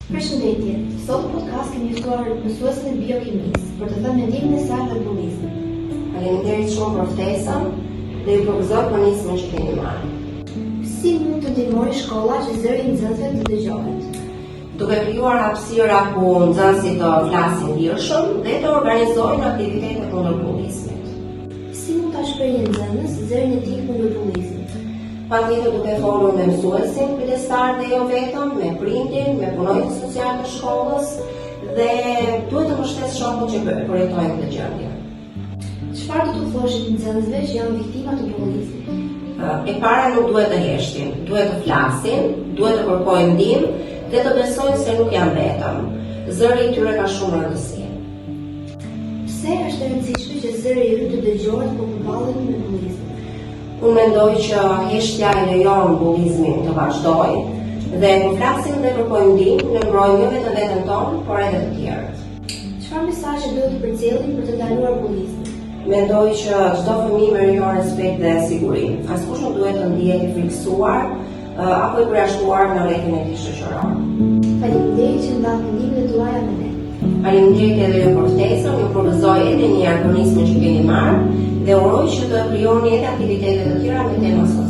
Përshëndetje, sot në podcast kemi ftuar mësuesin e biokimisë për të thënë mendimin e saj për bullizmin. Faleminderit shumë për ftesën dhe ju propozoj punismën që keni marrë. Si mund të ndihmojë shkolla që zëri i nxënësve të dëgjohet? Duke krijuar hapësira ku nxënësit të flasin lirshëm dhe të organizojnë aktivitete kundër bullizmit. Si mund ta shprehë një nxënës zërin e tij kundër bullizmit? Patjetër duke folur me mësuesin kujdestar dhe jo vetëm, me prindin, me punonjësit social të shkollës dhe duhet të mbështes shokun që përjetojnë këtë gjendje. Çfarë do të thoshit nxënësve që janë viktima të bullizmit? E para nuk duhet të heshtin, duhet të flasin, duhet të kërkojnë ndihmë dhe të besojnë se nuk janë vetëm. Zëri i tyre ka shumë rëndësi. Pse është e rëndësishme që zëri i yt të dëgjohet kur përballemi me bullizmin? Unë mendoj që heshtja i lejon bullizmin të vazhdojë dhe kur flasim dhe kërkojmë ndihmë, ne mbrojmë jo vetëm veten tonë, por edhe të tjerët. Çfarë mesazhe duhet të përcjellim për të ndaluar bullizmin? Mendoj që çdo fëmijë meriton respekt dhe siguri. Askush nuk duhet të ndihet i frikësuar apo i përjashtuar në rrethin e tij shoqëror. Faleminderit që ndat mendimin e tuaja me ne. Faleminderit edhe ju për ftesën, ju propozoj edhe një punismë që keni marrë dhe uroj që të krijoni edhe aktivitete të tjera me tema sociale.